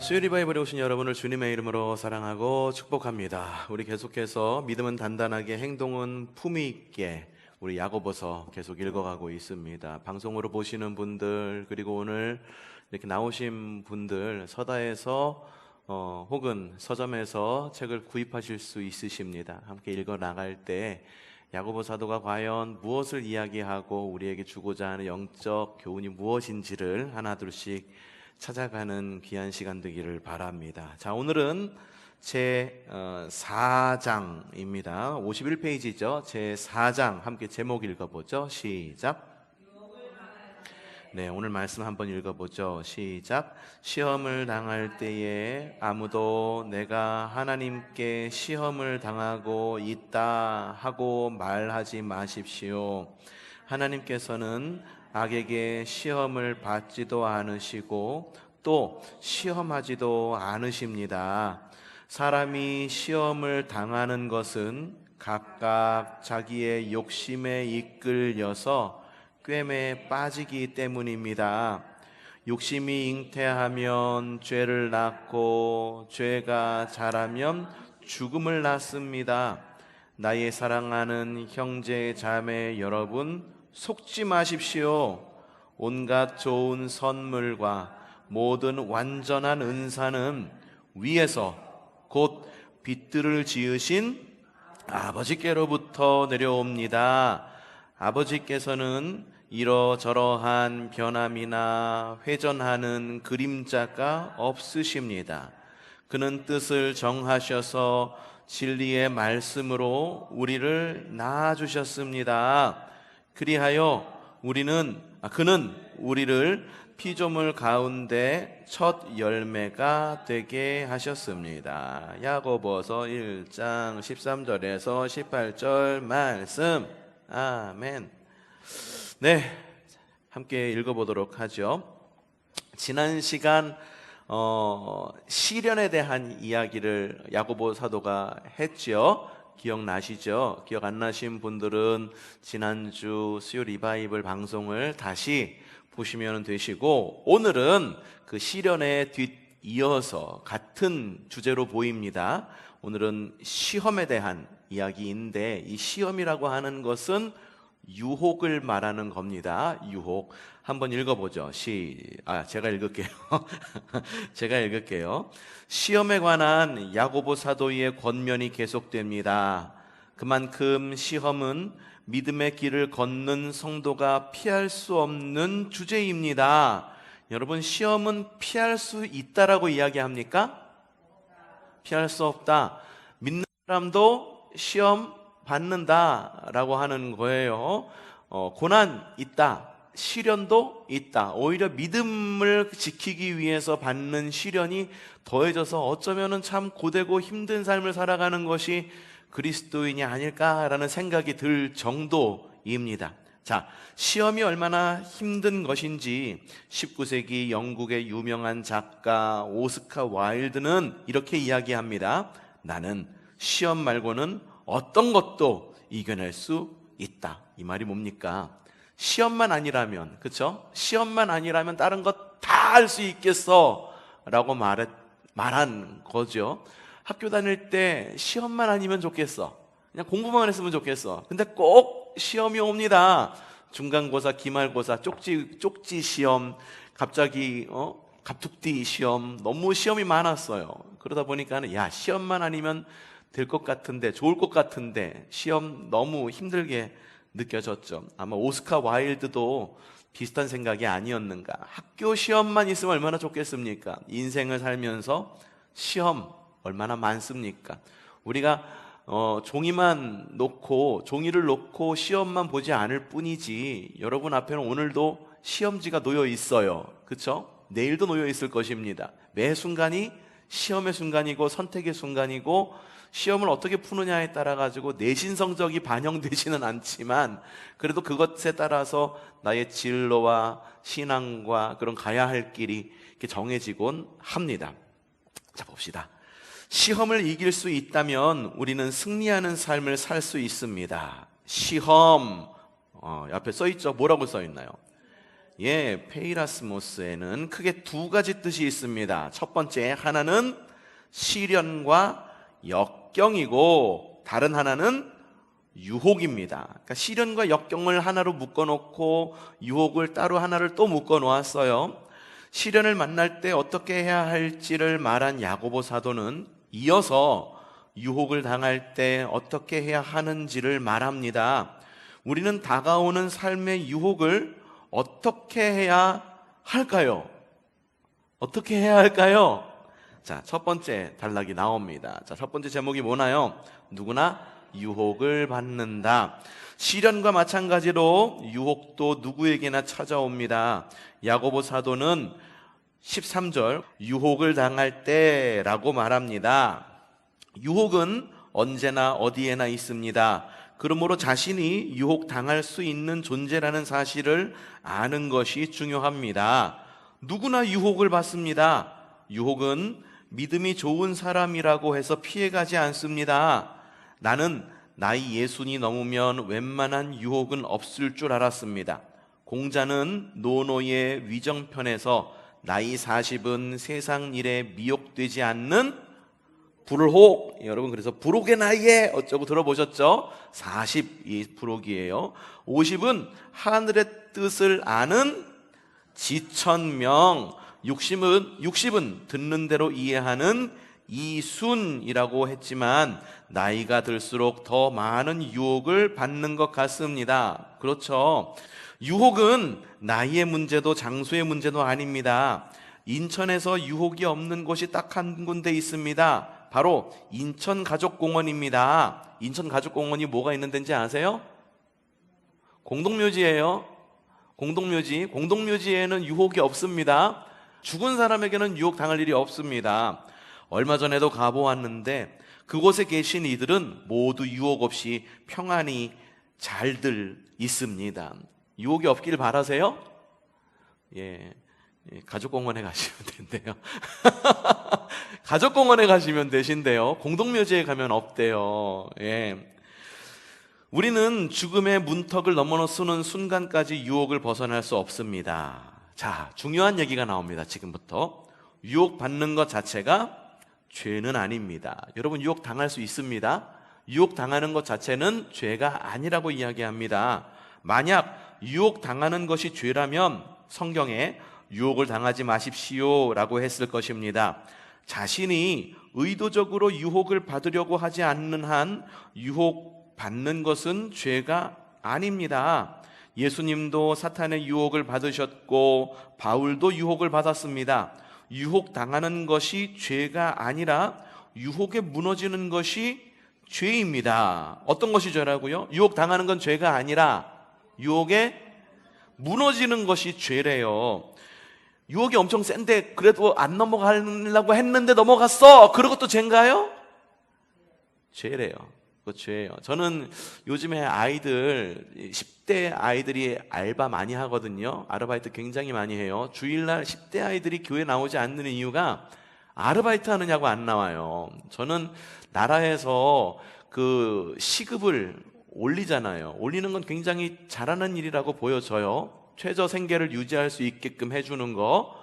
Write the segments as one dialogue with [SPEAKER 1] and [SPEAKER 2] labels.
[SPEAKER 1] 수요 리바이벌에 오신 여러분을 주님의 이름으로 사랑하고 축복합니다. 우리 계속해서 믿음은 단단하게 행동은 품위 있게 우리 야고보서 계속 읽어가고 있습니다. 방송으로 보시는 분들 그리고 오늘 이렇게 나오신 분들 서다에서 혹은 서점에서 책을 구입하실 수 있으십니다. 함께 읽어 나갈 때 야고보 사도가 과연 무엇을 이야기하고 우리에게 주고자 하는 영적 교훈이 무엇인지를 하나둘씩 찾아가는 귀한 시간 되기를 바랍니다. 자, 오늘은 제 4장입니다. 51페이지죠. 제 4장 함께 제목 읽어보죠. 시작. 네, 오늘 말씀 한번 읽어보죠. 시작. 시험을 당할 때에 아무도 내가 하나님께 시험을 당하고 있다 하고 말하지 마십시오. 하나님께서는 악에게 시험을 받지도 않으시고 또 시험하지도 않으십니다. 사람이 시험을 당하는 것은 각각 자기의 욕심에 이끌려서 꿰매 빠지기 때문입니다. 욕심이 잉태하면 죄를 낳고 죄가 자라면 죽음을 낳습니다. 나의 사랑하는 형제 자매 여러분, 속지 마십시오. 온갖 좋은 선물과 모든 완전한 은사는 위에서 곧 빛들을 지으신 아버지께로부터 내려옵니다. 아버지께서는 이러저러한 변함이나 회전하는 그림자가 없으십니다. 그는 뜻을 정하셔서 진리의 말씀으로 우리를 낳아주셨습니다. 그리하여 그는 우리를 피조물 가운데 첫 열매가 되게 하셨습니다. 야고보서 1장 13절에서 18절 말씀. 아멘. 네, 함께 읽어보도록 하죠. 지난 시간 시련에 대한 이야기를 야고보 사도가 했죠. 기억나시죠? 기억 안 나신 분들은 지난주 수요 리바이벌 방송을 다시 보시면 되시고, 오늘은 그 시련에 뒤이어서 같은 주제로 보입니다. 오늘은 시험에 대한 이야기인데, 이 시험이라고 하는 것은 유혹을 말하는 겁니다. 유혹. 한번 읽어보죠. 제가 읽을게요. 제가 읽을게요. 시험에 관한 야고보 사도의 권면이 계속됩니다. 그만큼 시험은 믿음의 길을 걷는 성도가 피할 수 없는 주제입니다. 여러분, 시험은 피할 수 있다라고 이야기합니까? 피할 수 없다. 믿는 사람도 시험 받는다라고 하는 거예요. 고난 있다. 시련도 있다. 오히려 믿음을 지키기 위해서 받는 시련이 더해져서 어쩌면은 참 고되고 힘든 삶을 살아가는 것이 그리스도인이 아닐까라는 생각이 들 정도입니다. 자, 시험이 얼마나 힘든 것인지 19세기 영국의 유명한 작가 오스카 와일드는 이렇게 이야기합니다. 나는 시험 말고는 어떤 것도 이겨낼 수 있다. 이 말이 뭡니까? 시험만 아니라면, 그쵸? 시험만 아니라면 다른 것 다 할 수 있겠어 라고 말한 거죠. 학교 다닐 때 시험만 아니면 좋겠어, 그냥 공부만 했으면 좋겠어. 근데 꼭 시험이 옵니다. 중간고사, 기말고사, 쪽지 시험, 갑자기 갑툭튀 시험, 너무 시험이 많았어요. 그러다 보니까 시험만 아니면 될 것 같은데, 좋을 것 같은데 시험 너무 힘들게 느껴졌죠. 아마 오스카 와일드도 비슷한 생각이 아니었는가. 학교 시험만 있으면 얼마나 좋겠습니까? 인생을 살면서 시험 얼마나 많습니까? 우리가 종이를 놓고 시험만 보지 않을 뿐이지, 여러분 앞에는 오늘도 시험지가 놓여 있어요. 그렇죠? 내일도 놓여 있을 것입니다. 매 순간이 시험의 순간이고 선택의 순간이고, 시험을 어떻게 푸느냐에 따라 가지고 내신 성적이 반영되지는 않지만 그래도 그것에 따라서 나의 진로와 신앙과 그런 가야 할 길이 이렇게 정해지곤 합니다. 자, 봅시다. 시험을 이길 수 있다면 우리는 승리하는 삶을 살 수 있습니다. 시험, 옆에 써있죠? 뭐라고 써있나요? 페이라스모스에는 크게 두 가지 뜻이 있습니다. 첫 번째, 하나는 시련과 역경이고 다른 하나는 유혹입니다. 그러니까 시련과 역경을 하나로 묶어놓고 유혹을 따로 하나를 또 묶어놓았어요. 시련을 만날 때 어떻게 해야 할지를 말한 야고보 사도는 이어서 유혹을 당할 때 어떻게 해야 하는지를 말합니다. 우리는 다가오는 삶의 유혹을 어떻게 해야 할까요? 어떻게 해야 할까요? 자, 첫 번째 단락이 나옵니다. 자, 첫 번째 제목이 뭐나요? 누구나 유혹을 받는다. 시련과 마찬가지로 유혹도 누구에게나 찾아옵니다. 야고보 사도는 13절 유혹을 당할 때라고 말합니다. 유혹은 언제나 어디에나 있습니다. 그러므로 자신이 유혹 당할 수 있는 존재라는 사실을 아는 것이 중요합니다. 누구나 유혹을 받습니다. 유혹은 믿음이 좋은 사람이라고 해서 피해가지 않습니다. 나는 나이 60이 넘으면 웬만한 유혹은 없을 줄 알았습니다. 공자는 노노의 위정편에서 나이 40은 세상 일에 미혹되지 않는 불혹, 여러분 그래서 불혹의 나이에 어쩌고 들어보셨죠? 40이 불혹이에요. 50은 하늘의 뜻을 아는 지천명, 60은 듣는 대로 이해하는 이순이라고 했지만 나이가 들수록 더 많은 유혹을 받는 것 같습니다. 그렇죠? 유혹은 나이의 문제도 장소의 문제도 아닙니다. 인천에서 유혹이 없는 곳이 딱 한 군데 있습니다. 바로 인천가족공원입니다. 인천가족공원이 뭐가 있는 데인지 아세요? 공동묘지예요. 공동묘지에는 유혹이 없습니다. 죽은 사람에게는 유혹 당할 일이 없습니다. 얼마 전에도 가보았는데 그곳에 계신 이들은 모두 유혹 없이 평안히 잘들 있습니다. 유혹이 없길 바라세요? 가족공원에 가시면 된대요. 가족공원에 가시면 되신대요. 공동묘지에 가면 없대요. 우리는 죽음의 문턱을 넘어서는 순간까지 유혹을 벗어날 수 없습니다. 자, 중요한 얘기가 나옵니다. 지금부터 유혹 받는 것 자체가 죄는 아닙니다. 여러분 유혹 당할 수 있습니다. 유혹 당하는 것 자체는 죄가 아니라고 이야기합니다. 만약 유혹 당하는 것이 죄라면 성경에 유혹을 당하지 마십시오 라고 했을 것입니다. 자신이 의도적으로 유혹을 받으려고 하지 않는 한 유혹 받는 것은 죄가 아닙니다. 예수님도 사탄의 유혹을 받으셨고 바울도 유혹을 받았습니다. 유혹 당하는 것이 죄가 아니라 유혹에 무너지는 것이 죄입니다. 어떤 것이 죄라고요? 유혹 당하는 건 죄가 아니라 유혹에 무너지는 것이 죄래요. 유혹이 엄청 센데 그래도 안 넘어가려고 했는데 넘어갔어. 그것도 죄인가요? 죄래요. 그거 죄예요. 저는 요즘에 아이들 10대 아이들이 알바 많이 하거든요. 아르바이트 굉장히 많이 해요. 주일날 10대 아이들이 교회 나오지 않는 이유가 아르바이트 하느냐고 안 나와요. 저는 나라에서 그 시급을 올리잖아요. 올리는 건 굉장히 잘하는 일이라고 보여져요. 최저 생계를 유지할 수 있게끔 해주는 거.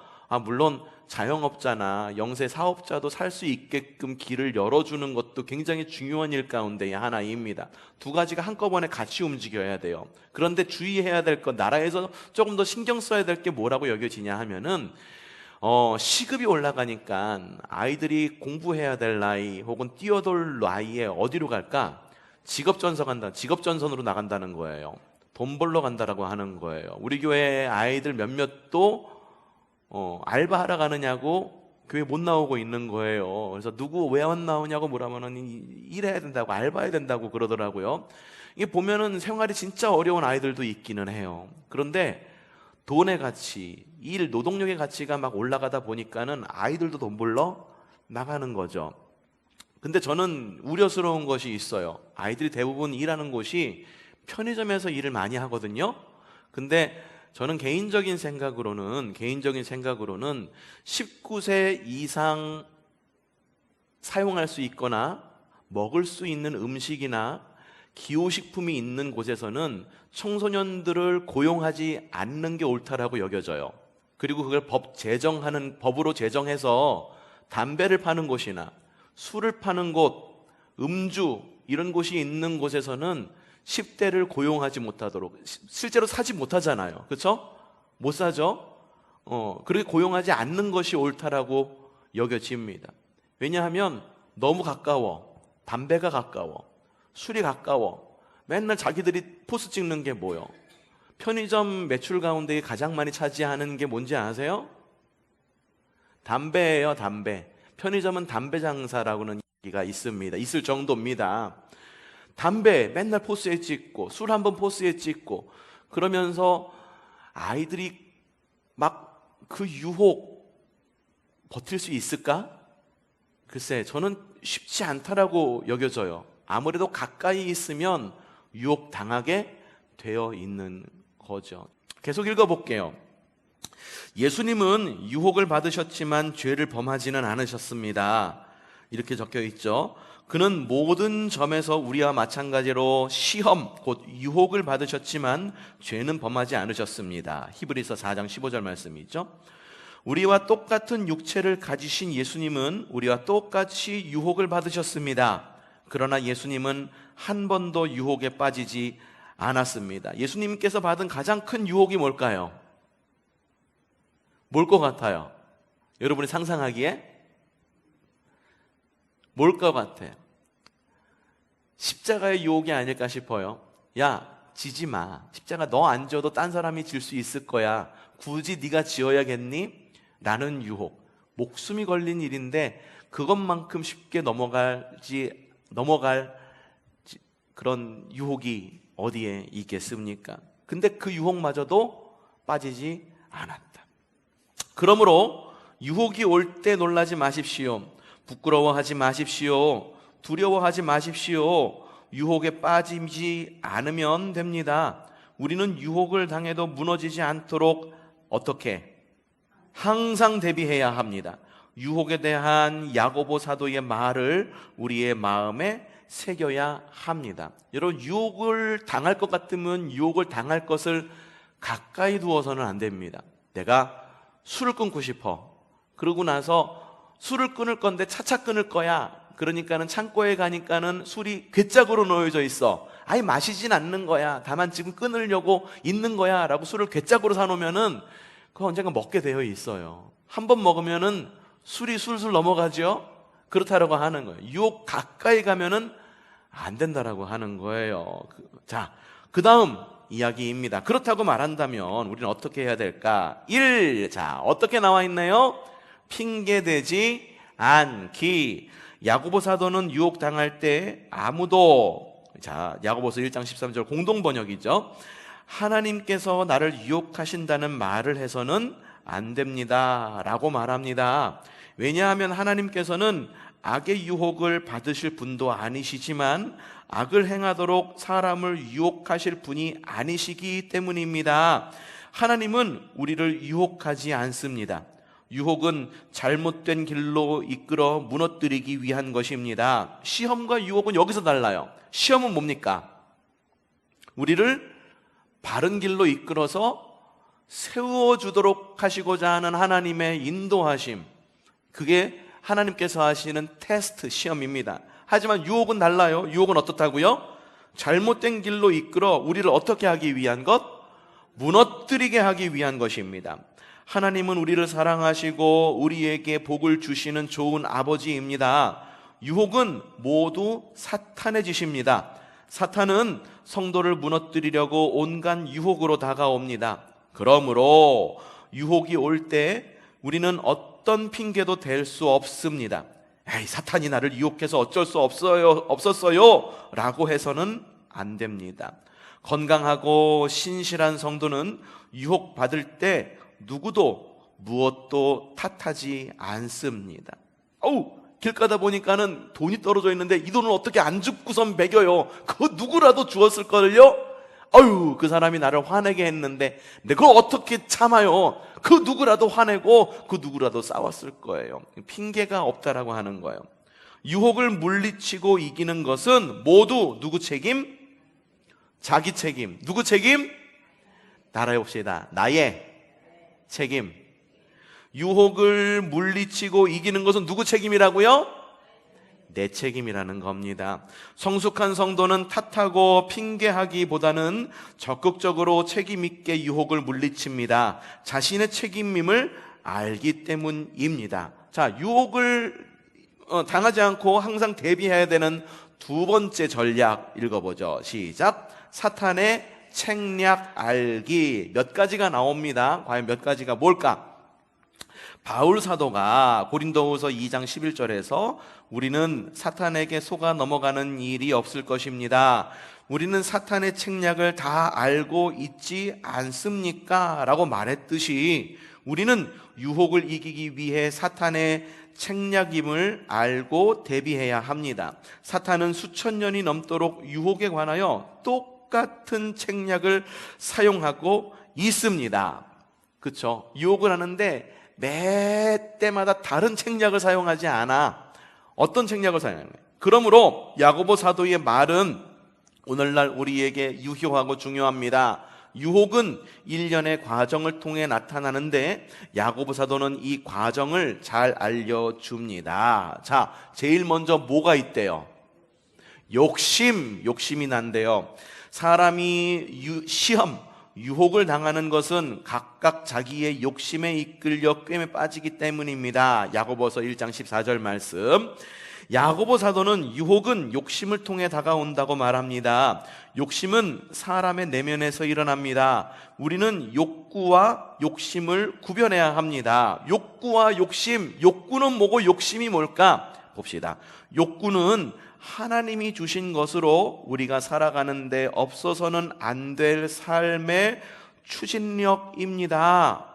[SPEAKER 1] 물론 자영업자나 영세 사업자도 살 수 있게끔 길을 열어주는 것도 굉장히 중요한 일 가운데의 하나입니다. 두 가지가 한꺼번에 같이 움직여야 돼요. 그런데 주의해야 될 것, 나라에서 조금 더 신경 써야 될 게 뭐라고 여겨지냐 하면은 시급이 올라가니까 아이들이 공부해야 될 나이 혹은 뛰어돌 나이에 어디로 갈까? 직업전선으로 나간다는 거예요. 돈 벌러 간다라고 하는 거예요. 우리 교회 아이들 몇몇도 알바하러 가느냐고 교회 못 나오고 있는 거예요. 그래서 누구 왜 안 나오냐고 물으면은 일해야 된다고, 알바해야 된다고 그러더라고요. 이게 보면은 생활이 진짜 어려운 아이들도 있기는 해요. 그런데 돈의 가치, 노동력의 가치가 막 올라가다 보니까는 아이들도 돈 벌러 나가는 거죠. 근데 저는 우려스러운 것이 있어요. 아이들이 대부분 일하는 곳이 편의점에서 일을 많이 하거든요. 근데 저는 개인적인 생각으로는 19세 이상 사용할 수 있거나 먹을 수 있는 음식이나 기호식품이 있는 곳에서는 청소년들을 고용하지 않는 게 옳다라고 여겨져요. 그리고 그걸 법으로 제정해서 담배를 파는 곳이나 술을 파는 곳, 음주 이런 곳이 있는 곳에서는 10대를 고용하지 못하도록, 실제로 사지 못하잖아요. 그렇죠? 못 사죠? 그렇게 고용하지 않는 것이 옳다라고 여겨집니다. 왜냐하면 너무 가까워. 담배가 가까워. 술이 가까워. 맨날 자기들이 포스 찍는 게 뭐요? 편의점 매출 가운데 가장 많이 차지하는 게 뭔지 아세요? 담배예요, 담배. 편의점은 담배 장사라고는 얘기가 있습니다. 있을 정도입니다. 담배 맨날 포스에 찍고 술 한번 포스에 찍고 그러면서 아이들이 막 그 유혹 버틸 수 있을까? 글쎄, 저는 쉽지 않다라고 여겨져요. 아무래도 가까이 있으면 유혹 당하게 되어 있는 거죠. 계속 읽어볼게요. 예수님은 유혹을 받으셨지만 죄를 범하지는 않으셨습니다. 이렇게 적혀 있죠. 그는 모든 점에서 우리와 마찬가지로 시험, 곧 유혹을 받으셨지만 죄는 범하지 않으셨습니다. 히브리서 4장 15절 말씀이죠. 우리와 똑같은 육체를 가지신 예수님은 우리와 똑같이 유혹을 받으셨습니다. 그러나 예수님은 한 번도 유혹에 빠지지 않았습니다. 예수님께서 받은 가장 큰 유혹이 뭘까요? 뭘 것 같아요? 여러분이 상상하기에? 뭘 것 같아요? 십자가의 유혹이 아닐까 싶어요. 야, 지지 마. 십자가 너 안 져도 딴 사람이 질 수 있을 거야. 굳이 네가 지어야겠니? 라는 유혹. 목숨이 걸린 일인데 그것만큼 쉽게 넘어갈 그런 유혹이 어디에 있겠습니까? 근데 그 유혹마저도 빠지지 않았다. 그러므로 유혹이 올 때 놀라지 마십시오. 부끄러워하지 마십시오. 두려워하지 마십시오. 유혹에 빠지지 않으면 됩니다. 우리는 유혹을 당해도 무너지지 않도록 어떻게? 항상 대비해야 합니다. 유혹에 대한 야고보 사도의 말을 우리의 마음에 새겨야 합니다. 여러분, 유혹을 당할 것 같으면 유혹을 당할 것을 가까이 두어서는 안 됩니다. 내가 술을 끊고 싶어. 그러고 나서 술을 끊을 건데 차차 끊을 거야. 그러니까는 창고에 가니까는 술이 괴짝으로 놓여져 있어. 아예 마시진 않는 거야. 다만 지금 끊으려고 있는 거야. 라고 술을 괴짝으로 사놓으면은 그거 언젠가 먹게 되어 있어요. 한 번 먹으면은 술이 술술 넘어가죠. 그렇다라고 하는 거예요. 유혹 가까이 가면은 안 된다라고 하는 거예요. 자, 그 다음 이야기입니다. 그렇다고 말한다면 우리는 어떻게 해야 될까? 1. 자, 어떻게 나와 있나요? 핑계대지 않기. 야고보 사도는 유혹당할 때 아무도, 자, 야고보서 1장 13절 공동번역이죠. 하나님께서 나를 유혹하신다는 말을 해서는 안 됩니다 라고 말합니다. 왜냐하면 하나님께서는 악의 유혹을 받으실 분도 아니시지만 악을 행하도록 사람을 유혹하실 분이 아니시기 때문입니다. 하나님은 우리를 유혹하지 않습니다. 유혹은 잘못된 길로 이끌어 무너뜨리기 위한 것입니다. 시험과 유혹은 여기서 달라요. 시험은 뭡니까? 우리를 바른 길로 이끌어서 세워주도록 하시고자 하는 하나님의 인도하심, 그게 하나님께서 하시는 테스트, 시험입니다. 하지만 유혹은 달라요. 유혹은 어떻다고요? 잘못된 길로 이끌어 우리를 어떻게 하기 위한 것? 무너뜨리게 하기 위한 것입니다. 하나님은 우리를 사랑하시고 우리에게 복을 주시는 좋은 아버지입니다. 유혹은 모두 사탄의 짓입니다. 사탄은 성도를 무너뜨리려고 온갖 유혹으로 다가옵니다. 그러므로 유혹이 올 때 우리는 어떤 핑계도 댈 수 없습니다. 에이, 사탄이 나를 유혹해서 어쩔 수 없었어요 라고 해서는 안 됩니다. 건강하고 신실한 성도는 유혹받을 때 누구도 무엇도 탓하지 않습니다. 길 가다 보니까는 돈이 떨어져 있는데 이 돈을 어떻게 안 줍고선 먹여요. 그거 누구라도 주었을걸요? 그 사람이 나를 화내게 했는데 내가 어떻게 참아요? 그 누구라도 화내고 그 누구라도 싸웠을 거예요. 핑계가 없다라고 하는 거예요. 유혹을 물리치고 이기는 것은 모두 누구 책임? 자기 책임. 누구 책임? 따라해 봅시다. 나의 책임. 유혹을 물리치고 이기는 것은 누구 책임이라고요? 내 책임이라는 겁니다. 성숙한 성도는 탓하고 핑계하기보다는 적극적으로 책임있게 유혹을 물리칩니다. 자신의 책임임을 알기 때문입니다. 자, 유혹을 당하지 않고 항상 대비해야 되는 두 번째 전략 읽어보죠. 시작. 사탄의 책략 알기. 몇 가지가 나옵니다. 과연 몇 가지가 뭘까? 바울 사도가 고린도후서 2장 11절에서 우리는 사탄에게 속아 넘어가는 일이 없을 것입니다. 우리는 사탄의 책략을 다 알고 있지 않습니까? 라고 말했듯이 우리는 유혹을 이기기 위해 사탄의 책략임을 알고 대비해야 합니다. 사탄은 수천 년이 넘도록 유혹에 관하여 똑같은 책략을 사용하고 있습니다. 그렇죠? 유혹을 하는데 매 때마다 다른 책략을 사용하지 않아. 어떤 책략을 사용하는 거예요? 그러므로 야고보 사도의 말은 오늘날 우리에게 유효하고 중요합니다. 유혹은 일련의 과정을 통해 나타나는데 야고보 사도는 이 과정을 잘 알려줍니다. 자, 제일 먼저 뭐가 있대요? 욕심이 난대요. 사람이 유혹을 당하는 것은 각각 자기의 욕심에 이끌려 꿰매 빠지기 때문입니다. 야고보서 1장 14절 말씀. 야고보 사도는 유혹은 욕심을 통해 다가온다고 말합니다. 욕심은 사람의 내면에서 일어납니다. 우리는 욕구와 욕심을 구별해야 합니다. 욕구와 욕심, 욕구는 뭐고 욕심이 뭘까? 봅시다. 욕구는 하나님이 주신 것으로 우리가 살아가는데 없어서는 안 될 삶의 추진력입니다.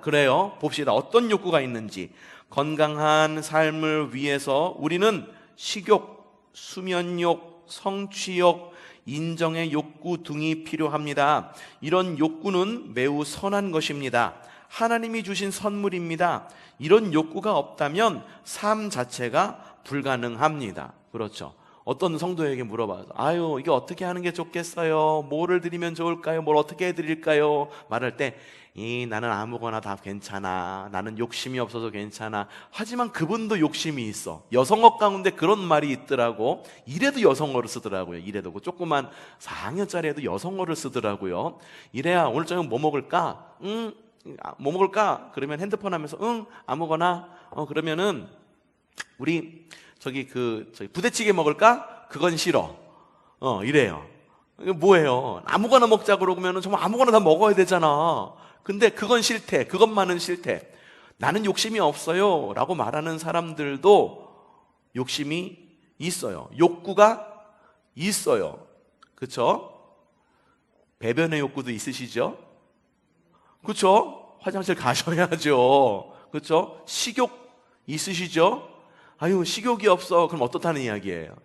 [SPEAKER 1] 그래요. 봅시다. 어떤 욕구가 있는지. 건강한 삶을 위해서 우리는 식욕, 수면욕, 성취욕, 인정의 욕구 등이 필요합니다. 이런 욕구는 매우 선한 것입니다. 하나님이 주신 선물입니다. 이런 욕구가 없다면 삶 자체가 불가능합니다. 그렇죠. 어떤 성도에게 물어봐서 아유 이게 어떻게 하는 게 좋겠어요? 뭐를 드리면 좋을까요? 뭘 어떻게 해드릴까요? 말할 때 나는 아무거나 다 괜찮아. 나는 욕심이 없어서 괜찮아. 하지만 그분도 욕심이 있어. 여성어 가운데 그런 말이 있더라고. 이래도 여성어를 쓰더라고요. 이래도 조그만 4학년짜리 애도 여성어를 쓰더라고요. 이래야 오늘 저녁 뭐 먹을까? 뭐 먹을까? 그러면 핸드폰 하면서 아무거나. 그러면은 우리 저기 부대찌개 먹을까? 그건 싫어. 이래요. 이거 뭐예요? 아무거나 먹자 그러면은 정말 아무거나 다 먹어야 되잖아. 근데 그건 싫대. 그것만은 싫대. 나는 욕심이 없어요. 라고 말하는 사람들도 욕심이 있어요. 욕구가 있어요. 그쵸? 배변의 욕구도 있으시죠? 그쵸? 화장실 가셔야죠. 그쵸? 식욕 있으시죠? 아유, 식욕이 없어. 그럼 어떻다는 이야기예요?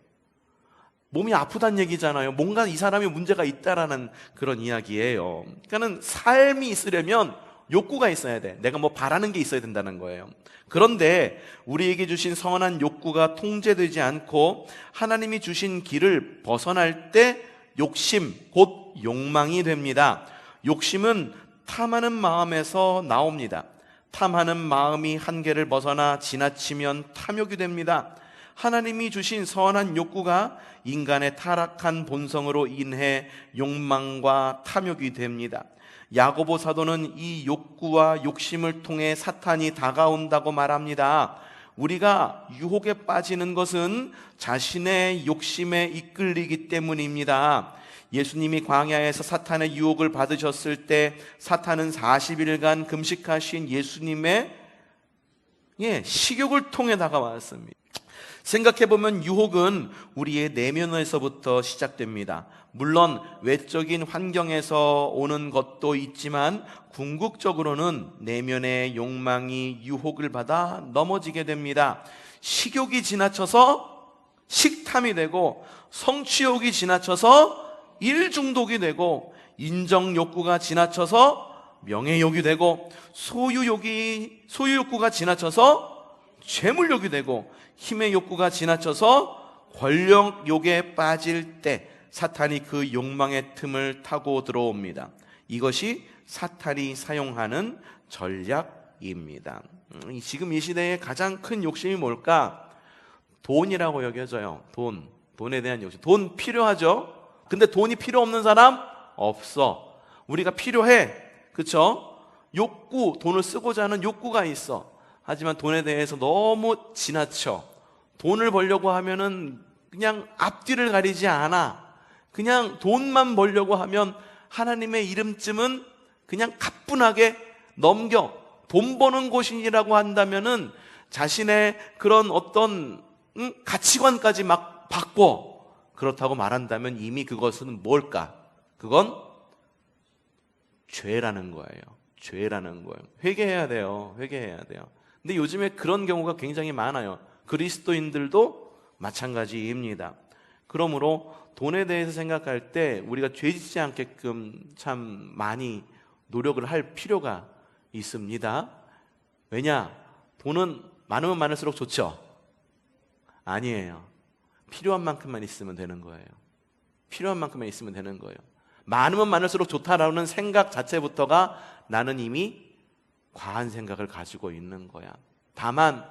[SPEAKER 1] 몸이 아프다는 얘기잖아요. 뭔가 이 사람이 문제가 있다라는 그런 이야기예요. 그러니까는 삶이 있으려면 욕구가 있어야 돼. 내가 뭐 바라는 게 있어야 된다는 거예요. 그런데 우리에게 주신 선한 욕구가 통제되지 않고 하나님이 주신 길을 벗어날 때 욕심, 곧 욕망이 됩니다. 욕심은 탐하는 마음에서 나옵니다. 탐하는 마음이 한계를 벗어나 지나치면 탐욕이 됩니다. 하나님이 주신 선한 욕구가 인간의 타락한 본성으로 인해 욕망과 탐욕이 됩니다. 야고보 사도는 이 욕구와 욕심을 통해 사탄이 다가온다고 말합니다. 우리가 유혹에 빠지는 것은 자신의 욕심에 이끌리기 때문입니다. 예수님이 광야에서 사탄의 유혹을 받으셨을 때 사탄은 40일간 금식하신 예수님의 식욕을 통해 다가왔습니다. 생각해보면 유혹은 우리의 내면에서부터 시작됩니다. 물론 외적인 환경에서 오는 것도 있지만 궁극적으로는 내면의 욕망이 유혹을 받아 넘어지게 됩니다. 식욕이 지나쳐서 식탐이 되고 성취욕이 지나쳐서 일중독이 되고 인정 욕구가 지나쳐서 명예욕이 되고 소유욕구가 지나쳐서 재물욕이 되고 힘의 욕구가 지나쳐서 권력욕에 빠질 때 사탄이 그 욕망의 틈을 타고 들어옵니다. 이것이 사탄이 사용하는 전략입니다. 지금 이 시대의 가장 큰 욕심이 뭘까? 돈이라고 여겨져요. 돈에 대한 욕심. 돈 필요하죠? 근데 돈이 필요 없는 사람 없어. 우리가 필요해. 그쵸? 욕구, 돈을 쓰고자 하는 욕구가 있어. 하지만 돈에 대해서 너무 지나쳐. 돈을 벌려고 하면은 그냥 앞뒤를 가리지 않아. 그냥 돈만 벌려고 하면 하나님의 이름쯤은 그냥 가뿐하게 넘겨. 돈 버는 곳이라고 한다면은 자신의 그런 어떤 가치관까지 막 바꿔. 그렇다고 말한다면 이미 그것은 뭘까? 그건 죄라는 거예요. 죄라는 거예요. 회개해야 돼요. 회개해야 돼요. 근데 요즘에 그런 경우가 굉장히 많아요. 그리스도인들도 마찬가지입니다. 그러므로 돈에 대해서 생각할 때 우리가 죄짓지 않게끔 참 많이 노력을 할 필요가 있습니다. 왜냐? 돈은 많으면 많을수록 좋죠? 아니에요. 필요한 만큼만 있으면 되는 거예요. 필요한 만큼만 있으면 되는 거예요. 많으면 많을수록 좋다라는 생각 자체부터가 나는 이미 과한 생각을 가지고 있는 거야. 다만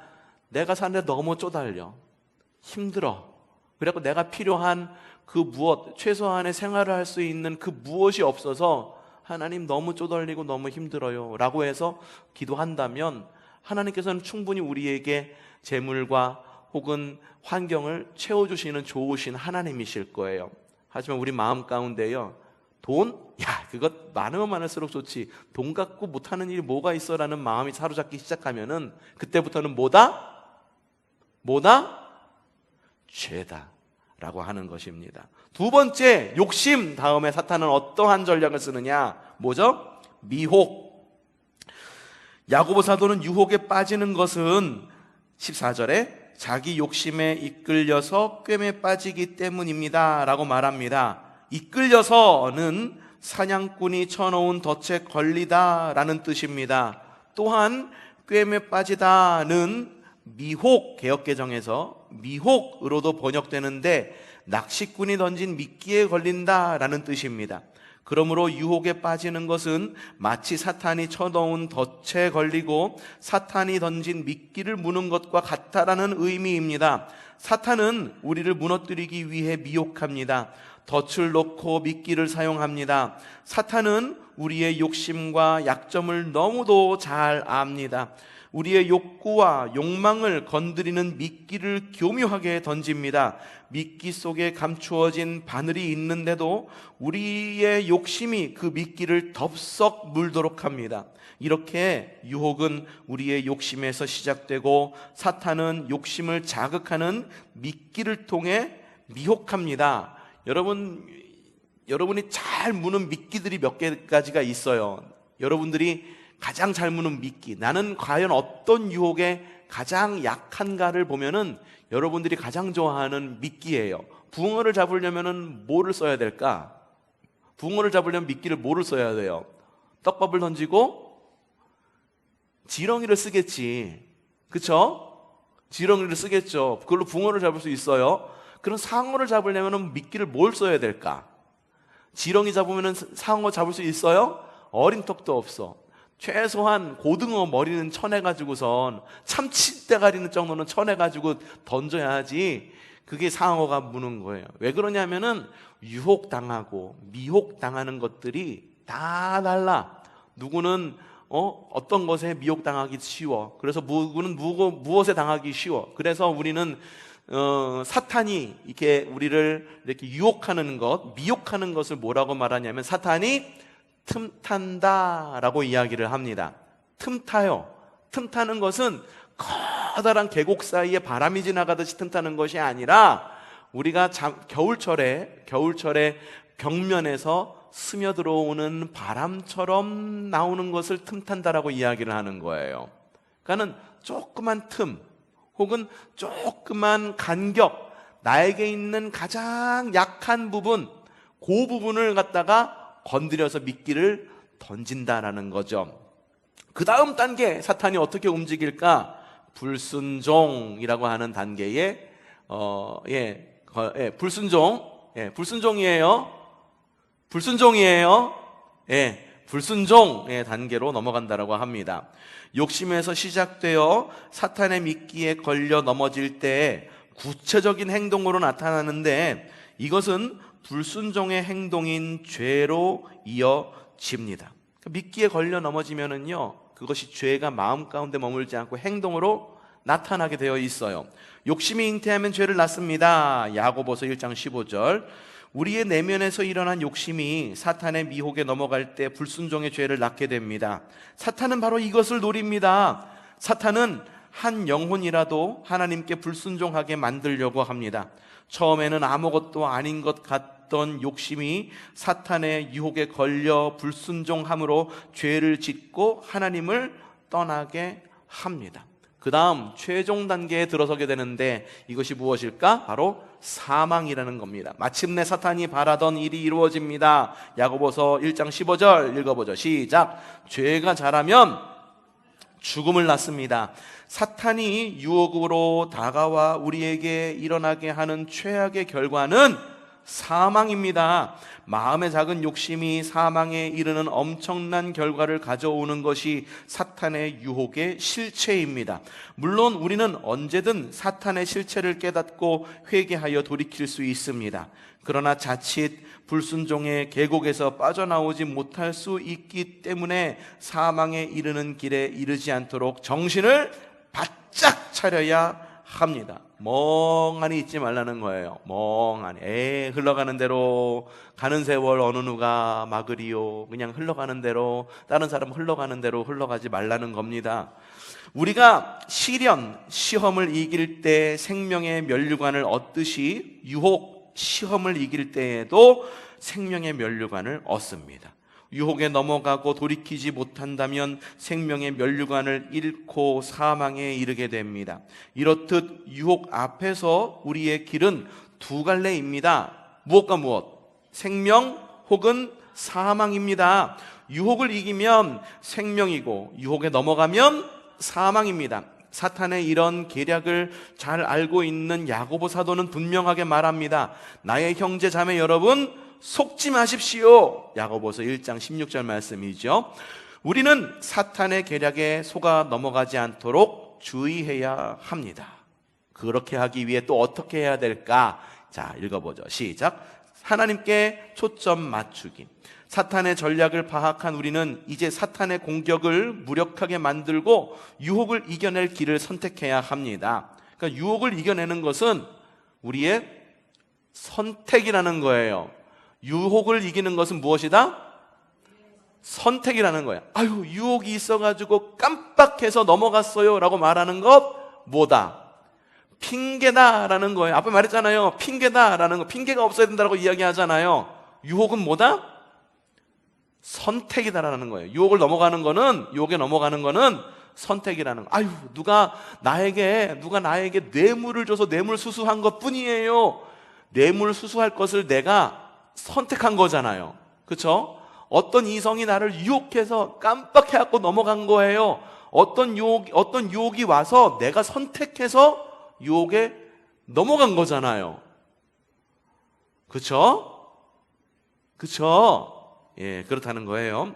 [SPEAKER 1] 내가 사는데 너무 쪼달려. 힘들어. 그래갖고 내가 필요한 그 무엇, 최소한의 생활을 할 수 있는 그 무엇이 없어서 하나님 너무 쪼달리고 너무 힘들어요 라고 해서 기도한다면 하나님께서는 충분히 우리에게 재물과 혹은 환경을 채워주시는 좋으신 하나님이실 거예요. 하지만 우리 마음 가운데요, 돈? 야, 그것 많으면 많을수록 좋지. 돈 갖고 못하는 일이 뭐가 있어? 라는 마음이 사로잡기 시작하면은 그때부터는 뭐다? 죄다 라고 하는 것입니다. 두 번째, 욕심 다음에 사탄은 어떠한 전략을 쓰느냐? 뭐죠? 미혹. 야고보 사도는 유혹에 빠지는 것은 14절에 자기 욕심에 이끌려서 꿰매 빠지기 때문입니다 라고 말합니다. 이끌려서는 사냥꾼이 쳐놓은 덫에 걸리다 라는 뜻입니다. 또한 꿰매 빠지다는 미혹, 개역개정에서 미혹으로도 번역되는데 낚시꾼이 던진 미끼에 걸린다 라는 뜻입니다. 그러므로 유혹에 빠지는 것은 마치 사탄이 쳐놓은 덫에 걸리고 사탄이 던진 미끼를 무는 것과 같다라는 의미입니다. 사탄은 우리를 무너뜨리기 위해 미혹합니다. 덫을 놓고 미끼를 사용합니다. 사탄은 우리의 욕심과 약점을 너무도 잘 압니다. 우리의 욕구와 욕망을 건드리는 미끼를 교묘하게 던집니다. 미끼 속에 감추어진 바늘이 있는데도 우리의 욕심이 그 미끼를 덥석 물도록 합니다. 이렇게 유혹은 우리의 욕심에서 시작되고 사탄은 욕심을 자극하는 미끼를 통해 미혹합니다. 여러분이 잘 무는 미끼들이 몇 가지가 있어요. 여러분들이 가장 잘 무는 미끼, 나는 과연 어떤 유혹에 가장 약한가를 보면은 여러분들이 가장 좋아하는 미끼예요. 붕어를 잡으려면은 뭐를 써야 될까? 붕어를 잡으려면 미끼를 뭐를 써야 돼요? 떡밥을 던지고 지렁이를 쓰겠지. 그쵸? 지렁이를 쓰겠죠. 그걸로 붕어를 잡을 수 있어요. 그럼 상어를 잡으려면 미끼를 뭘 써야 될까? 지렁이 잡으면 상어 잡을 수 있어요? 어린 턱도 없어. 최소한 고등어 머리는 쳐내가지고선 참치 대가리는 정도는 쳐내가지고 던져야지 그게 상어가 무는 거예요. 왜 그러냐면은 유혹당하고 미혹당하는 것들이 다 달라. 누구는 어떤 것에 미혹당하기 쉬워. 그래서 누구는 무엇에 당하기 쉬워. 그래서 우리는 사탄이 이렇게 우리를 이렇게 유혹하는 것, 미혹하는 것을 뭐라고 말하냐면 사탄이 틈탄다라고 이야기를 합니다. 틈타요. 틈타는 것은 커다란 계곡 사이에 바람이 지나가듯이 틈타는 것이 아니라 우리가 겨울철에 벽면에서 스며들어오는 바람처럼 나오는 것을 틈탄다라고 이야기를 하는 거예요. 그러니까는 조그만 틈 혹은 조그만 간격, 나에게 있는 가장 약한 부분, 그 부분을 갖다가 건드려서 미끼를 던진다라는 거죠. 그 다음 단계 사탄이 어떻게 움직일까? 불순종이라고 하는 단계에 불순종, 예, 불순종이에요. 불순종이에요. 예, 불순종의 단계로 넘어간다라고 합니다. 욕심에서 시작되어 사탄의 미끼에 걸려 넘어질 때 구체적인 행동으로 나타나는데 이것은 불순종의 행동인 죄로 이어집니다. 미끼에 걸려 넘어지면은요, 그것이 죄가 마음 가운데 머물지 않고 행동으로 나타나게 되어 있어요. 욕심이 잉태하면 죄를 낳습니다. 야고보서 1장 15절. 우리의 내면에서 일어난 욕심이 사탄의 미혹에 넘어갈 때 불순종의 죄를 낳게 됩니다. 사탄은 바로 이것을 노립니다. 사탄은 한 영혼이라도 하나님께 불순종하게 만들려고 합니다. 처음에는 아무것도 아닌 것 같던 욕심이 사탄의 유혹에 걸려 불순종함으로 죄를 짓고 하나님을 떠나게 합니다. 그 다음 최종 단계에 들어서게 되는데 이것이 무엇일까? 바로 사망이라는 겁니다. 마침내 사탄이 바라던 일이 이루어집니다. 야고보서 1장 15절 읽어보죠. 시작. 죄가 자라면 죽음을 낳습니다. 사탄이 유혹으로 다가와 우리에게 일어나게 하는 최악의 결과는 사망입니다. 마음의 작은 욕심이 사망에 이르는 엄청난 결과를 가져오는 것이 사탄의 유혹의 실체입니다. 물론 우리는 언제든 사탄의 실체를 깨닫고 회개하여 돌이킬 수 있습니다. 그러나 자칫 불순종의 계곡에서 빠져나오지 못할 수 있기 때문에 사망에 이르는 길에 이르지 않도록 정신을 바짝 차려야 합니다. 멍하니 있지 말라는 거예요. 멍하니 흘러가는 대로 가는 세월 어느 누가 막으리요. 그냥 흘러가는 대로, 다른 사람 흘러가는 대로 흘러가지 말라는 겁니다. 우리가 시험을 이길 때 생명의 면류관을 얻듯이 유혹, 시험을 이길 때에도 생명의 면류관을 얻습니다. 유혹에 넘어가고 돌이키지 못한다면 생명의 면류관을 잃고 사망에 이르게 됩니다. 이렇듯 유혹 앞에서 우리의 길은 두 갈래입니다. 무엇과 무엇? 생명 혹은 사망입니다. 유혹을 이기면 생명이고 유혹에 넘어가면 사망입니다. 사탄의 이런 계략을 잘 알고 있는 야고보 사도는 분명하게 말합니다. 나의 형제 자매 여러분, 속지 마십시오. 야고보서 1장 16절 말씀이죠. 우리는 사탄의 계략에 속아 넘어가지 않도록 주의해야 합니다. 그렇게 하기 위해 또 어떻게 해야 될까? 자, 읽어보죠. 시작. 하나님께 초점 맞추기. 사탄의 전략을 파악한 우리는 이제 사탄의 공격을 무력하게 만들고 유혹을 이겨낼 길을 선택해야 합니다. 그러니까 유혹을 이겨내는 것은 우리의 선택이라는 거예요. 유혹을 이기는 것은 무엇이다? 선택이라는 거야. 아유, 유혹이 있어가지고 깜빡해서 넘어갔어요 라고 말하는 것 뭐다? 핑계다라는 거예요. 앞에 말했잖아요. 핑계다라는 거. 핑계가 없어야 된다고 이야기하잖아요. 유혹은 뭐다? 선택이다라는 거예요. 유혹에 넘어가는 거는 선택이라는 거. 아유, 누가 나에게 뇌물을 줘서 뇌물 수수한 것 뿐이에요. 뇌물 수수할 것을 내가 선택한 거잖아요. 그렇죠? 어떤 이성이 나를 유혹해서 깜빡해갖고 넘어간 거예요. 어떤 유혹이 와서 내가 선택해서 유혹에 넘어간 거잖아요. 그렇죠? 그렇죠? 예, 그렇다는 거예요.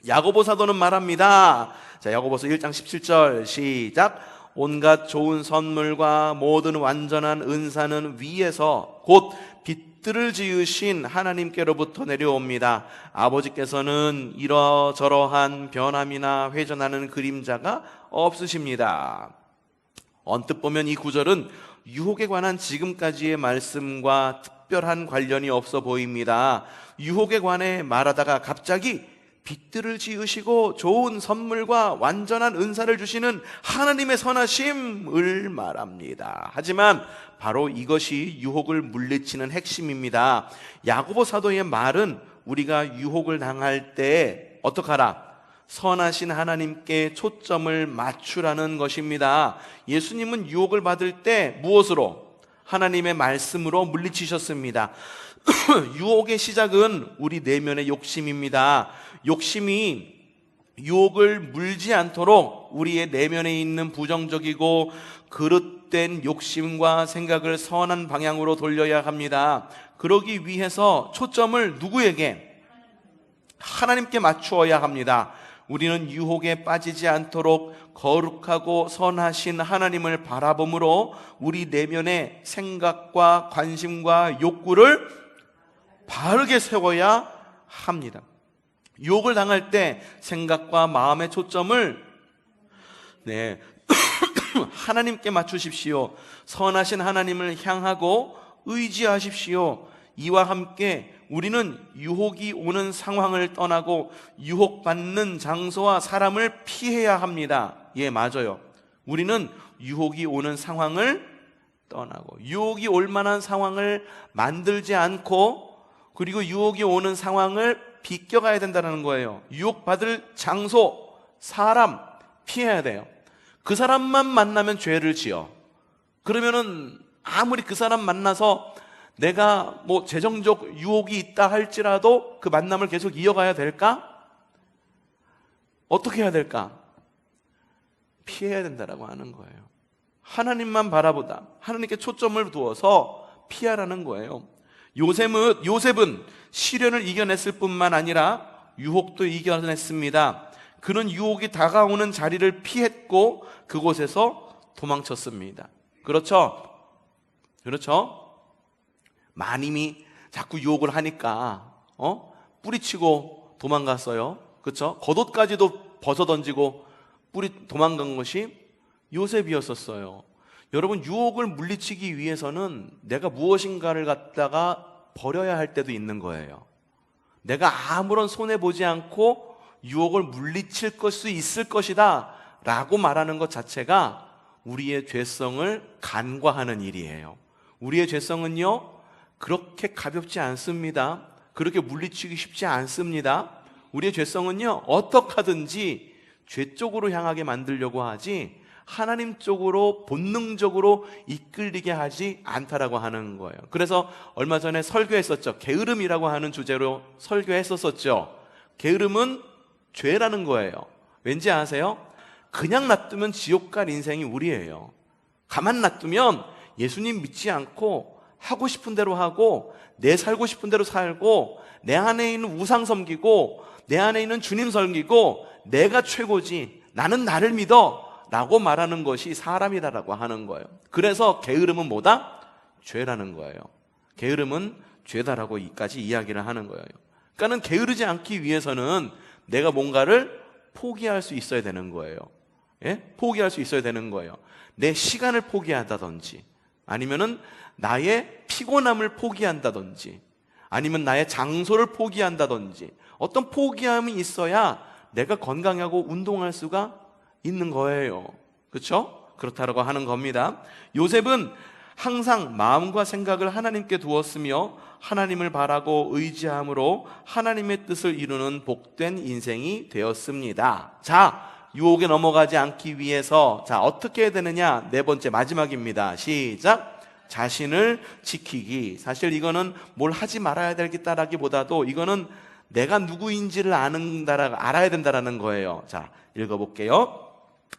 [SPEAKER 1] 야고보 사도는 말합니다. 자, 야고보서 1장 17절 시작. 온갖 좋은 선물과 모든 완전한 은사는 위에서 곧 빛들을 지으신 하나님께로부터 내려옵니다. 아버지께서는 이러저러한 변함이나 회전하는 그림자가 없으십니다. 언뜻 보면 이 구절은 유혹에 관한 지금까지의 말씀과 특별한 관련이 없어 보입니다. 유혹에 관해 말하다가 갑자기 빛들을 지으시고 좋은 선물과 완전한 은사를 주시는 하나님의 선하심을 말합니다. 하지만 바로 이것이 유혹을 물리치는 핵심입니다. 야고보 사도의 말은 우리가 유혹을 당할 때 어떡하라? 선하신 하나님께 초점을 맞추라는 것입니다. 예수님은 유혹을 받을 때 무엇으로? 하나님의 말씀으로 물리치셨습니다. 유혹의 시작은 우리 내면의 욕심입니다. 욕심이 유혹을 물지 않도록 우리의 내면에 있는 부정적이고 그릇된 욕심과 생각을 선한 방향으로 돌려야 합니다. 그러기 위해서 초점을 누구에게? 하나님께 맞추어야 합니다. 우리는 유혹에 빠지지 않도록 거룩하고 선하신 하나님을 바라봄으로 우리 내면의 생각과 관심과 욕구를 바르게 세워야 합니다. 유혹을 당할 때 생각과 마음의 초점을 하나님께 맞추십시오. 선하신 하나님을 향하고 의지하십시오. 이와 함께 우리는 유혹이 오는 상황을 떠나고 유혹받는 장소와 사람을 피해야 합니다. 예, 맞아요. 우리는 유혹이 오는 상황을 떠나고 유혹이 올 만한 상황을 만들지 않고 그리고 유혹이 오는 상황을 비껴가야 된다는 거예요. 유혹받을 장소, 사람 피해야 돼요. 그 사람만 만나면 죄를 지어. 그러면은 아무리 그 사람 만나서 내가 재정적 유혹이 있다 할지라도 그 만남을 계속 이어가야 될까? 어떻게 해야 될까? 피해야 된다라고 하는 거예요. 하나님만 바라보다 하나님께 초점을 두어서 피하라는 거예요. 요셉은 시련을 이겨냈을 뿐만 아니라 유혹도 이겨냈습니다. 그는 유혹이 다가오는 자리를 피했고 그곳에서 도망쳤습니다. 그렇죠? 마님이 자꾸 유혹을 하니까 뿌리치고 도망갔어요. 그렇죠? 겉옷까지도 벗어던지고 도망간 것이 요셉이었었어요. 여러분, 유혹을 물리치기 위해서는 내가 무엇인가를 갖다가 버려야 할 때도 있는 거예요. 내가 아무런 손해보지 않고 유혹을 물리칠 수 있을 것이다 라고 말하는 것 자체가 우리의 죄성을 간과하는 일이에요. 우리의 죄성은요 그렇게 가볍지 않습니다. 그렇게 물리치기 쉽지 않습니다. 우리의 죄성은요 어떻게든지 죄 쪽으로 향하게 만들려고 하지 하나님 쪽으로 본능적으로 이끌리게 하지 않다라고 하는 거예요. 그래서 얼마 전에 설교했었죠. 게으름이라고 하는 주제로 설교했었죠. 게으름은 죄라는 거예요. 왠지 아세요? 그냥 놔두면 지옥 갈 인생이 우리예요. 가만 놔두면 예수님 믿지 않고 하고 싶은 대로 하고 내 살고 싶은 대로 살고 내 안에 있는 우상 섬기고 내 안에 있는 주님 섬기고 내가 최고지 나는 나를 믿어 라고 말하는 것이 사람이다라고 하는 거예요. 그래서 게으름은 뭐다? 죄라는 거예요. 게으름은 죄다라고까지 이야기를 하는 거예요. 그러니까는 게으르지 않기 위해서는 내가 뭔가를 포기할 수 있어야 되는 거예요. 예? 포기할 수 있어야 되는 거예요. 내 시간을 포기한다든지 아니면은 나의 피곤함을 포기한다든지 아니면 나의 장소를 포기한다든지 어떤 포기함이 있어야 내가 건강하고 운동할 수가 있는 거예요. 그렇죠? 그렇다라고 하는 겁니다. 요셉은 항상 마음과 생각을 하나님께 두었으며 하나님을 바라고 의지함으로 하나님의 뜻을 이루는 복된 인생이 되었습니다. 자, 유혹에 넘어가지 않기 위해서 어떻게 해야 되느냐? 네 번째 마지막입니다. 시작. 자신을 지키기. 사실 이거는 뭘 하지 말아야 되겠다라기보다도 이거는 내가 누구인지를 알아야 된다라는 거예요. 자, 읽어볼게요.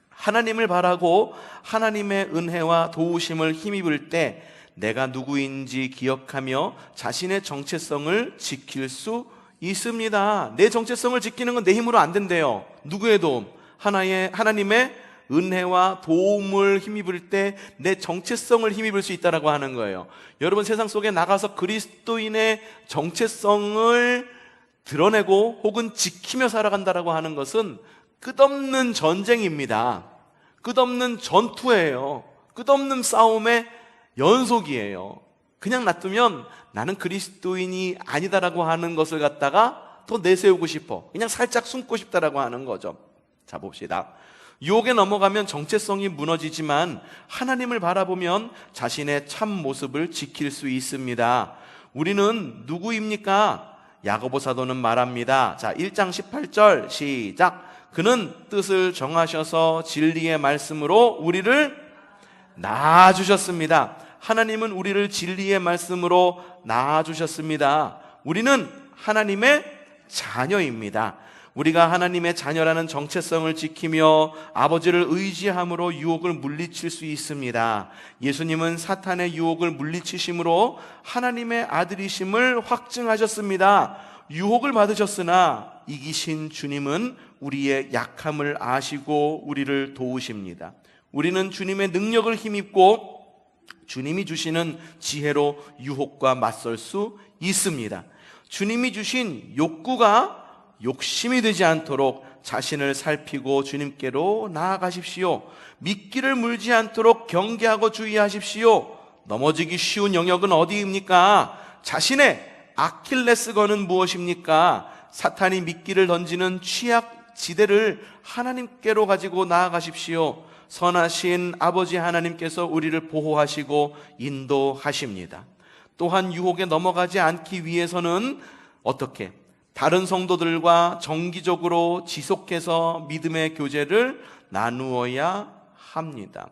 [SPEAKER 1] 하나님을 바라고 하나님의 은혜와 도우심을 힘입을 때 내가 누구인지 기억하며 자신의 정체성을 지킬 수 있습니다. 내 정체성을 지키는 건 내 힘으로 안 된대요. 누구의 도움? 하나님의 은혜와 도움을 힘입을 때 내 정체성을 힘입을 수 있다라고 하는 거예요. 여러분, 세상 속에 나가서 그리스도인의 정체성을 드러내고 혹은 지키며 살아간다라고 하는 것은 끝없는 전쟁입니다. 끝없는 전투예요. 끝없는 싸움의 연속이에요. 그냥 놔두면 나는 그리스도인이 아니다라고 하는 것을 갖다가 더 내세우고 싶어. 그냥 살짝 숨고 싶다라고 하는 거죠. 자, 봅시다. 유혹에 넘어가면 정체성이 무너지지만 하나님을 바라보면 자신의 참 모습을 지킬 수 있습니다. 우리는 누구입니까? 야고보 사도는 말합니다. 자, 1장 18절 시작. 그는 뜻을 정하셔서 진리의 말씀으로 우리를 낳아주셨습니다. 하나님은 우리를 진리의 말씀으로 낳아주셨습니다. 우리는 하나님의 자녀입니다. 우리가 하나님의 자녀라는 정체성을 지키며 아버지를 의지함으로 유혹을 물리칠 수 있습니다. 예수님은 사탄의 유혹을 물리치심으로 하나님의 아들이심을 확증하셨습니다. 유혹을 받으셨으나 이기신 주님은 우리의 약함을 아시고 우리를 도우십니다. 우리는 주님의 능력을 힘입고 주님이 주시는 지혜로 유혹과 맞설 수 있습니다. 주님이 주신 욕구가 욕심이 되지 않도록 자신을 살피고 주님께로 나아가십시오. 미끼를 물지 않도록 경계하고 주의하십시오. 넘어지기 쉬운 영역은 어디입니까? 자신의 아킬레스건은 무엇입니까? 사탄이 미끼를 던지는 취약지대를 하나님께로 가지고 나아가십시오. 선하신 아버지 하나님께서 우리를 보호하시고 인도하십니다. 또한 유혹에 넘어가지 않기 위해서는 어떻게? 다른 성도들과 정기적으로 지속해서 믿음의 교제를 나누어야 합니다.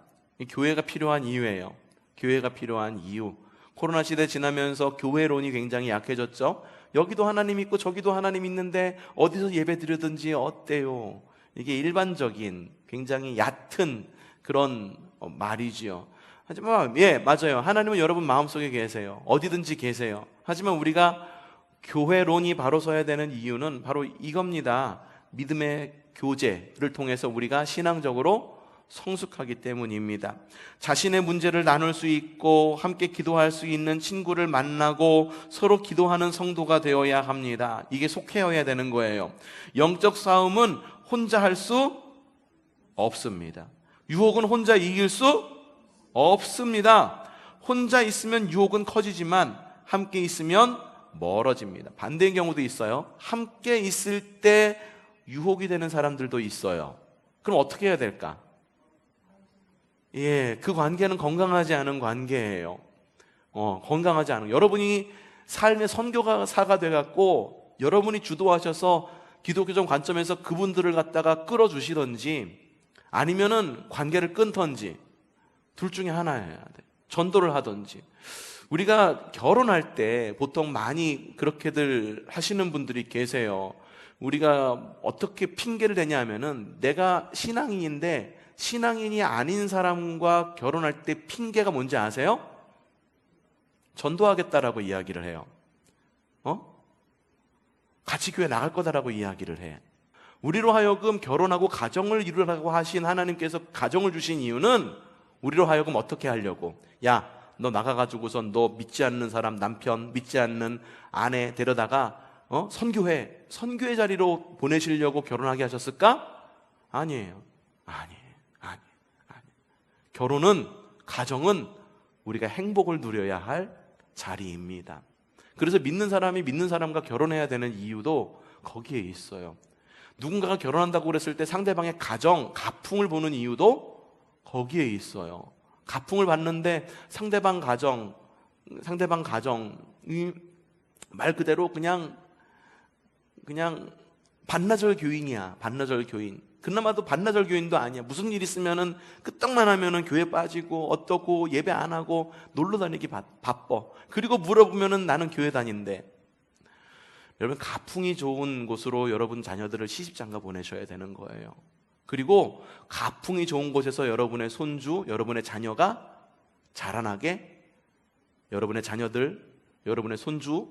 [SPEAKER 1] 교회가 필요한 이유예요. 교회가 필요한 이유. 코로나 시대 지나면서 교회론이 굉장히 약해졌죠. 여기도 하나님 있고 저기도 하나님 있는데 어디서 예배 드리든지 어때요? 이게 일반적인 굉장히 얕은 그런 말이지요. 하지만 맞아요. 하나님은 여러분 마음속에 계세요. 어디든지 계세요. 하지만 우리가 교회론이 바로 서야 되는 이유는 바로 이겁니다. 믿음의 교제를 통해서 우리가 신앙적으로 성숙하기 때문입니다. 자신의 문제를 나눌 수 있고 함께 기도할 수 있는 친구를 만나고 서로 기도하는 성도가 되어야 합니다. 이게 속해여야 되는 거예요. 영적 싸움은 혼자 할 수 없습니다. 유혹은 혼자 이길 수 없습니다. 혼자 있으면 유혹은 커지지만 함께 있으면 멀어집니다. 반대의 경우도 있어요. 함께 있을 때 유혹이 되는 사람들도 있어요. 그럼 어떻게 해야 될까? 그 관계는 건강하지 않은 관계예요. 건강하지 않은. 여러분이 삶의 선교사가 돼갖고 여러분이 주도하셔서 기독교적 관점에서 그분들을 갖다가 끌어주시던지 아니면은 관계를 끊던지 둘 중에 하나여야 돼. 전도를 하던지. 우리가 결혼할 때 보통 많이 그렇게들 하시는 분들이 계세요. 우리가 어떻게 핑계를 대냐 하면은 내가 신앙인인데 신앙인이 아닌 사람과 결혼할 때 핑계가 뭔지 아세요? 전도하겠다라고 이야기를 해요. 같이 교회 나갈 거다라고 이야기를 해. 우리로 하여금 결혼하고 가정을 이루라고 하신 하나님께서 가정을 주신 이유는 우리로 하여금 어떻게 하려고? 야, 너 나가가지고선 너 믿지 않는 사람 남편, 믿지 않는 아내 데려다가 선교회 자리로 보내시려고 결혼하게 하셨을까? 아니에요. 결혼은, 가정은 우리가 행복을 누려야 할 자리입니다. 그래서 믿는 사람이 믿는 사람과 결혼해야 되는 이유도 거기에 있어요. 누군가가 결혼한다고 그랬을 때 상대방의 가정, 가풍을 보는 이유도 거기에 있어요. 가풍을 봤는데 상대방 가정이 말 그대로 그냥 반나절 교인이야. 반나절 교인. 그나마도 반나절 교인도 아니야. 무슨 일 있으면은 끄떡만 하면은 교회 빠지고 어떠고 예배 안 하고 놀러 다니기 바빠. 그리고 물어보면은 나는 교회 다닌대. 여러분 가풍이 좋은 곳으로 여러분 자녀들을 시집장가 보내셔야 되는 거예요. 그리고 가풍이 좋은 곳에서 여러분의 손주, 여러분의 자녀가 자라나게 여러분의 자녀들, 여러분의 손주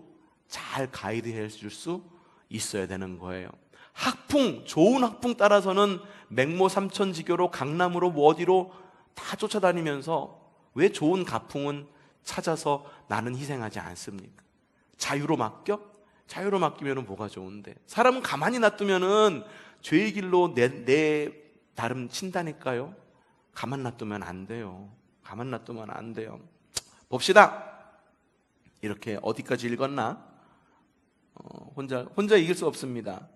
[SPEAKER 1] 잘 가이드해 줄 수 있어야 되는 거예요. 학풍, 좋은 학풍 따라서는 맹모 삼천지교로 강남으로 뭐 어디로 다 쫓아다니면서 왜 좋은 가풍은 찾아서 나는 희생하지 않습니까? 자유로 맡겨? 자유로 맡기면 뭐가 좋은데? 사람은 가만히 놔두면은 죄의 길로 내 나름 친다니까요. 가만 놔두면 안 돼요. 가만 놔두면 안 돼요. 봅시다. 이렇게 어디까지 읽었나? 혼자 이길 수 없습니다.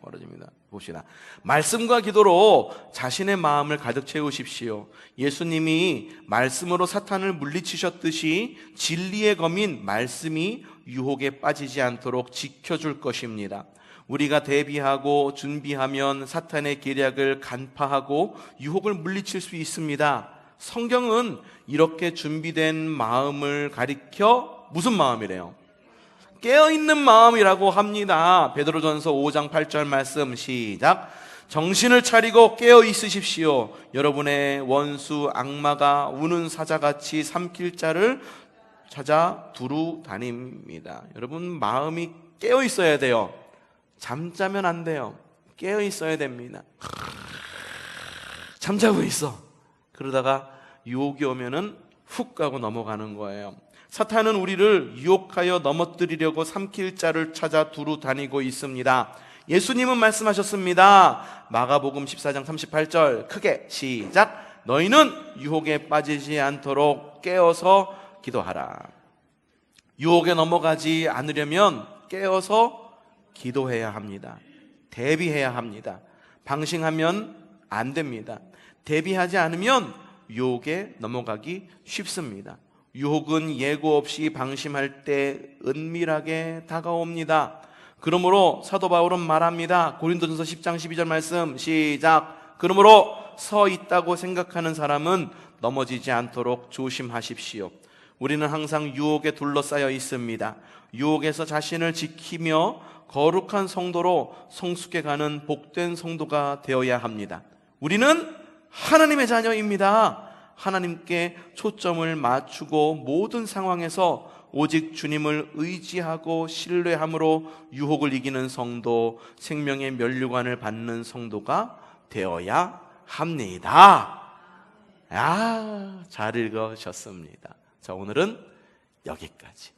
[SPEAKER 1] 멀어집니다. 봅시다. 말씀과 기도로 자신의 마음을 가득 채우십시오. 예수님이 말씀으로 사탄을 물리치셨듯이 진리의 검인 말씀이 유혹에 빠지지 않도록 지켜줄 것입니다. 우리가 대비하고 준비하면 사탄의 계략을 간파하고 유혹을 물리칠 수 있습니다. 성경은 이렇게 준비된 마음을 가리켜 무슨 마음이래요? 깨어있는 마음이라고 합니다. 베드로전서 5장 8절 말씀 시작. 정신을 차리고 깨어 있으십시오. 여러분의 원수 악마가 우는 사자같이 삼킬 자를 찾아 두루 다닙니다. 여러분 마음이 깨어 있어야 돼요. 잠자면 안 돼요. 깨어 있어야 됩니다. 잠자고 있어. 그러다가 유혹이 오면은 훅 가고 넘어가는 거예요. 사탄은 우리를 유혹하여 넘어뜨리려고 삼킬 자를 찾아 두루 다니고 있습니다. 예수님은 말씀하셨습니다. 마가복음 14장 38절 크게 시작. 너희는 유혹에 빠지지 않도록 깨어서 기도하라. 유혹에 넘어가지 않으려면 깨어서 기도해야 합니다. 대비해야 합니다. 방심하면 안 됩니다. 대비하지 않으면 유혹에 넘어가기 쉽습니다. 유혹은 예고 없이 방심할 때 은밀하게 다가옵니다. 그러므로 사도 바울은 말합니다. 고린도전서 10장 12절 말씀 시작. 그러므로 서 있다고 생각하는 사람은 넘어지지 않도록 조심하십시오. 우리는 항상 유혹에 둘러싸여 있습니다. 유혹에서 자신을 지키며 거룩한 성도로 성숙해가는 복된 성도가 되어야 합니다. 우리는 하나님의 자녀입니다. 하나님께 초점을 맞추고 모든 상황에서 오직 주님을 의지하고 신뢰함으로 유혹을 이기는 성도, 생명의 면류관을 받는 성도가 되어야 합니다. 잘 읽으셨습니다. 자, 오늘은 여기까지.